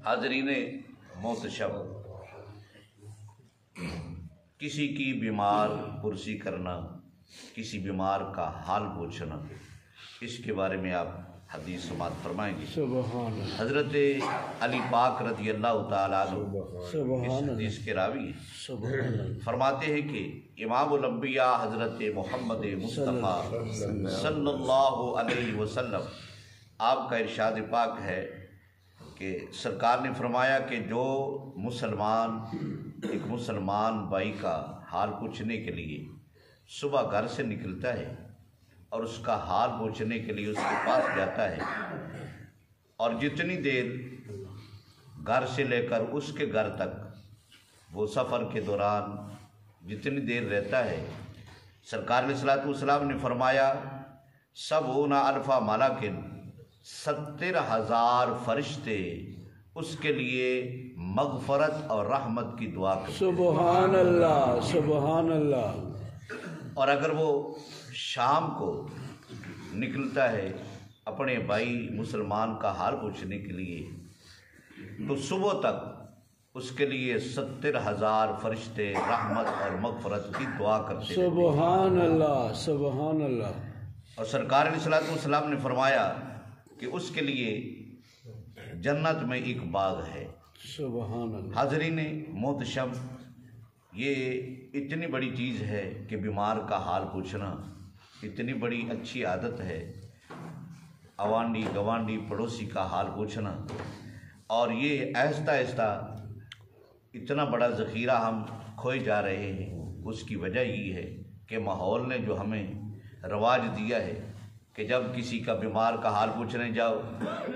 حاضرین محتشم، کسی کی بیمار پرسی کرنا، کسی بیمار کا حال پوچھنا، اس کے بارے میں آپ حدیث سماعت فرمائیں گے۔ سبحان حضرت علی پاک رضی اللہ تعالیٰ عنہ اس حدیث کے راوی ہیں، فرماتے ہیں کہ امام الانبیاء حضرت محمد مصطفیٰ صلی اللہ علیہ وسلم آپ کا ارشاد پاک ہے کہ سرکار نے فرمایا کہ جو مسلمان ایک مسلمان بھائی کا حال پوچھنے کے لیے صبح گھر سے نکلتا ہے اور اس کا حال پوچھنے کے لیے اس کے پاس جاتا ہے، اور جتنی دیر گھر سے لے کر اس کے گھر تک وہ سفر کے دوران جتنی دیر رہتا ہے، سرکار علیہ الصلوۃ والسلام نے فرمایا 70,000 ملائکۃ 70,000 فرشتے اس کے لیے مغفرت اور رحمت کی دعا کرتے ہیں۔ سبحان اللہ، سبحان اللہ۔ اور اگر وہ شام کو نکلتا ہے اپنے بھائی مسلمان کا حال پوچھنے کے لیے، تو صبح تک اس کے لیے 70,000 فرشتے رحمت اور مغفرت کی دعا کرتے ہیں۔ سبحان اللہ، سبحان اللہ۔ اور سرکار علیہ الصلوۃ والسلام نے فرمایا کہ اس کے لیے جنت میں ایک باغ ہے۔ سبحان اللہ۔ حاضرین محتشم، یہ اتنی بڑی چیز ہے کہ بیمار کا حال پوچھنا اتنی بڑی اچھی عادت ہے، اوانڈی گوانڈی پڑوسی کا حال پوچھنا، اور یہ آہستہ آہستہ اتنا بڑا ذخیرہ ہم کھوئے جا رہے ہیں۔ اس کی وجہ یہ ہے کہ ماحول نے جو ہمیں رواج دیا ہے کہ جب کسی کا بیمار کا حال پوچھنے جاؤ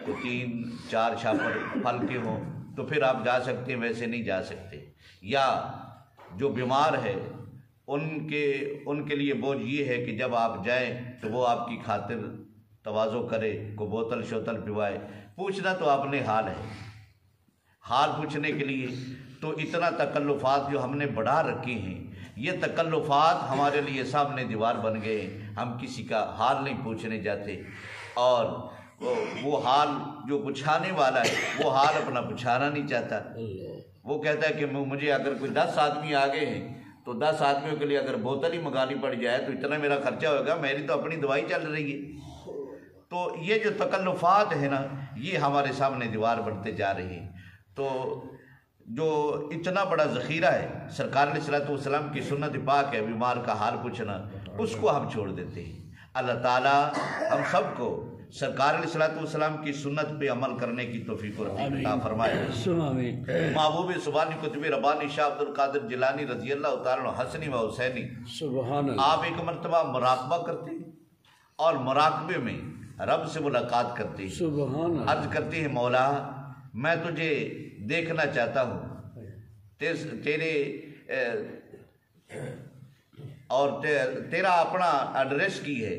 تو 3-4 چھاپر پھل کے ہوں تو پھر آپ جا سکتے ہیں، ویسے نہیں جا سکتے، یا جو بیمار ہے ان کے لیے بوجھ یہ ہے کہ جب آپ جائیں تو وہ آپ کی خاطر تواضع کرے، کو بوتل شوتل پوائے۔ پوچھنا تو اپنے حال ہے، حال پوچھنے کے لیے تو اتنا تکلفات جو ہم نے بڑھا رکھے ہیں، یہ تکلفات ہمارے لیے سامنے دیوار بن گئے۔ ہم کسی کا حال نہیں پوچھنے جاتے، اور وہ حال جو پوچھانے والا ہے وہ حال اپنا پوچھانا نہیں چاہتا۔ وہ کہتا ہے کہ مجھے اگر کوئی 10 آدمی آگے ہیں تو 10 آدمیوں کے لیے اگر بوتل ہی منگانی پڑ جائے تو اتنا میرا خرچہ ہوگا، میری تو اپنی دوائی چل رہی ہے۔ تو یہ جو تکلفات ہیں نا، یہ ہمارے سامنے دیوار بنتے جا رہے ہیں۔ تو جو اتنا بڑا ذخیرہ ہے، سرکار علیہ الصلوۃ والسلام کی سنت پاک ہے بیمار کا حال پوچھنا، اس کو ہم چھوڑ دیتے ہیں۔ اللہ تعالیٰ ہم سب کو سرکار علیہ الصلوۃ والسلام کی سنت پہ عمل کرنے کی توفیق عطا فرمائے۔ محبوب سبحانی قطب ربانی شاہ عبد القادر جیلانی رضی اللہ تعالیٰ عنہ حسنی و حسینی، سبحان اللہ، آپ ایک مرتبہ مراقبہ کرتے ہیں اور مراقبے میں رب سے ملاقات کرتے ہیں۔ سبحان اللہ۔ عرض کرتے ہیں مولا میں تجھے دیکھنا چاہتا ہوں، تیرے اور تیرا اپنا ایڈریس کی ہے۔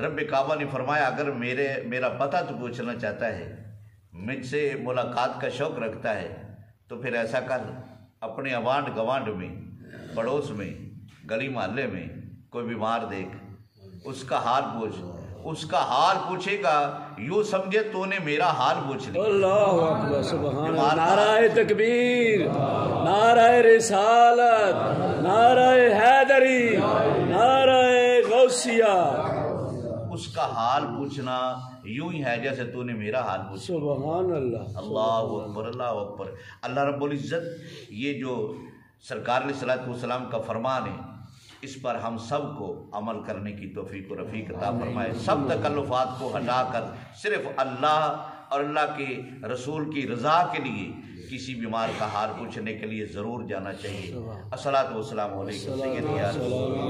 رب کعبہ نے فرمایا اگر میرا پتہ تو پوچھنا چاہتا ہے، مجھ سے ملاقات کا شوق رکھتا ہے، تو پھر ایسا کر، اپنے اوانڈ گوانڈ میں، پڑوس میں، گلی محلے میں کوئی بیمار دیکھ، اس کا حال پوچھ۔ اس کا حال پوچھے گا یوں سمجھے تو نے میرا حال پوچھ لیا۔ اللہ اکبر، سبحان اللہ۔ نعرہ تکبیر، نعرہ رسالت، نعرہ حیدری، نعرہ غوثیہ۔ اس کا حال پوچھنا یوں ہی ہے جیسے تو نے میرا حال پوچھا۔ سبحان اللہ، اللہ اکبر، اللہ اکبر۔ اللہ رب العزت یہ جو سرکار علیہ الصلوۃ والسلام کا فرمان ہے، اس پر ہم سب کو عمل کرنے کی توفیق و رفیق عطا فرمائے۔ سب تکلفات کو ہٹا کر صرف اللہ اور اللہ کے رسول کی رضا کے لیے کسی بیمار کا حال پوچھنے کے لیے ضرور جانا چاہیے۔ الصلاۃ والسلام علیکم سیدی۔